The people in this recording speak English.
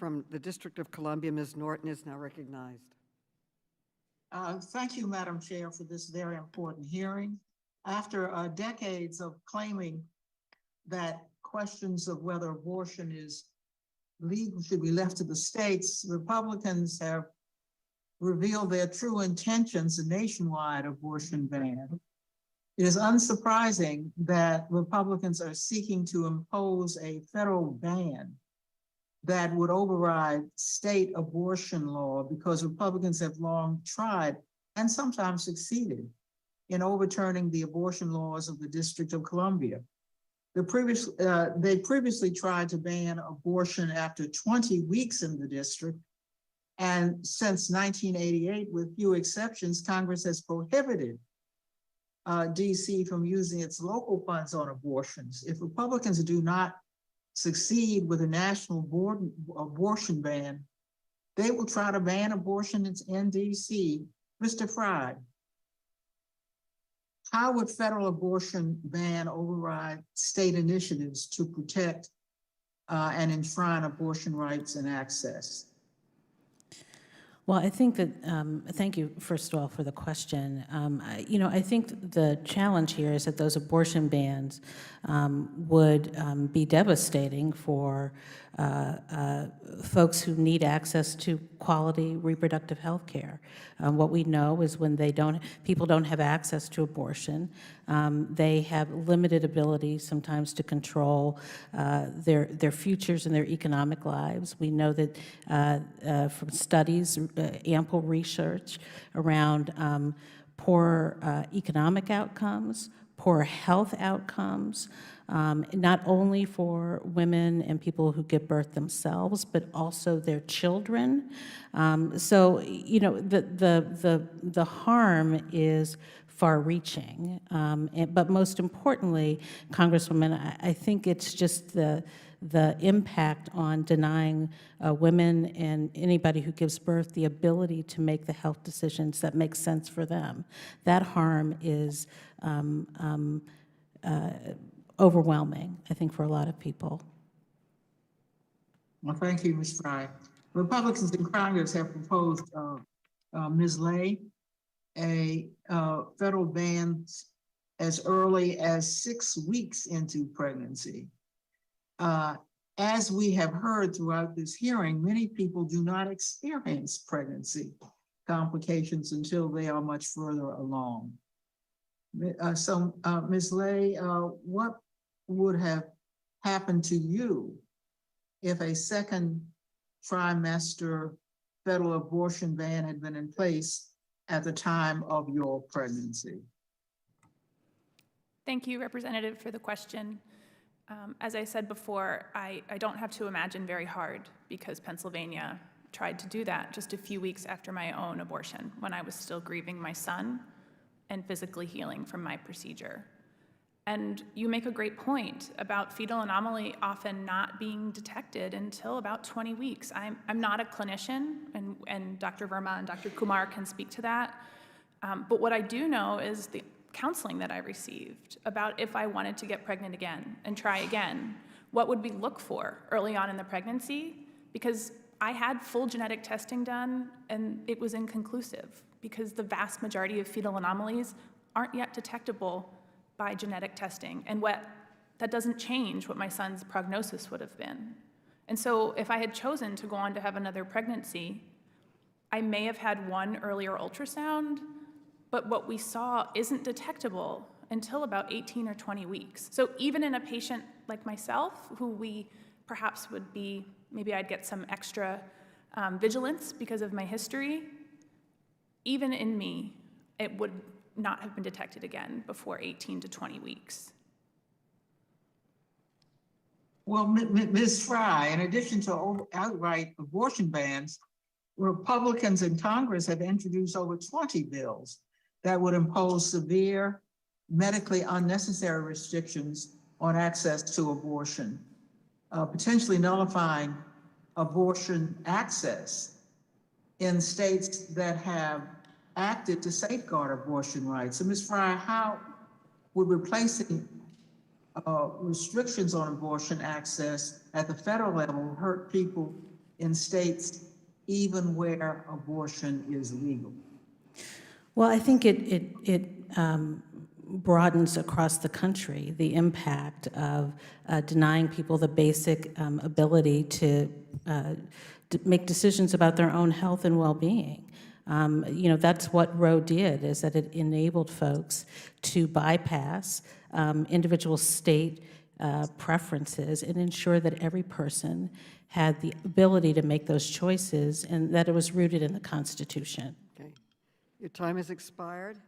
from the District of Columbia, Ms. Norton, is now recognized. Thank you, Madam Chair, for this very important hearing. After decades of claiming that questions of whether abortion is legal should be left to the states, Republicans have revealed their true intentions, a nationwide abortion ban. It is unsurprising that Republicans are seeking to impose a federal ban that would override state abortion law, because Republicans have long tried and sometimes succeeded in overturning the abortion laws of the District of Columbia. They previously tried to ban abortion after 20 weeks in the district. And since 1988, with few exceptions, Congress has prohibited DC from using its local funds on abortions. If Republicans do not succeed with a national abortion ban, they will try to ban abortion in DC. Mr. Fry, how would federal abortion ban override state initiatives to protect and enshrine abortion rights and access? Well, I think that, thank you, first of all, for the question. I think the challenge here is that those abortion bans would be devastating for folks who need access to quality reproductive health care. What we know is when people don't have access to abortion, they have limited ability sometimes to control their futures and their economic lives. We know that from studies, ample research around poor economic outcomes, poor health outcomes, not only for women and people who give birth themselves, but also their children. So, the harm is far-reaching. But most importantly, Congresswoman, I think it's just the impact on denying women and anybody who gives birth the ability to make the health decisions that make sense for them. That harm is overwhelming, I think, for a lot of people. Well, thank you, Ms. Fry. Republicans in Congress have proposed, Ms. Lay, a federal ban as early as 6 weeks into pregnancy. As we have heard throughout this hearing, many people do not experience pregnancy complications until they are much further along. So, Ms. Lay, what would have happened to you if a second trimester federal abortion ban had been in place at the time of your pregnancy? Thank you, Representative, for the question. As I said before, I don't have to imagine very hard, because Pennsylvania tried to do that just a few weeks after my own abortion, when I was still grieving my son and physically healing from my procedure. And you make a great point about fetal anomaly often not being detected until about 20 weeks. I'm not a clinician, and Dr. Verma and Dr. Kumar can speak to that. But what I do know is the counseling that I received about if I wanted to get pregnant again and try again, what would we look for early on in the pregnancy? Because I had full genetic testing done, and it was inconclusive, because the vast majority of fetal anomalies aren't yet detectable by genetic testing, and that doesn't change what my son's prognosis would have been. And so if I had chosen to go on to have another pregnancy, I may have had one earlier ultrasound, but what we saw isn't detectable until about 18 or 20 weeks. So even in a patient like myself, who we perhaps would be, maybe I'd get some extra vigilance because of my history, even in me, it would not have been detected again before 18 to 20 weeks. Well, Ms. Fry, in addition to outright abortion bans, Republicans in Congress have introduced over 20 bills that would impose severe, medically unnecessary restrictions on access to abortion, potentially nullifying abortion access in states that have acted to safeguard abortion rights. So, Ms. Fry, how would replacing restrictions on abortion access at the federal level hurt people in states even where abortion is legal? Well, I think it broadens across the country the impact of denying people the basic ability to make decisions about their own health and well-being. That's what Roe did, is that it enabled folks to bypass individual state preferences and ensure that every person had the ability to make those choices and that it was rooted in the Constitution. Okay. Your time has expired.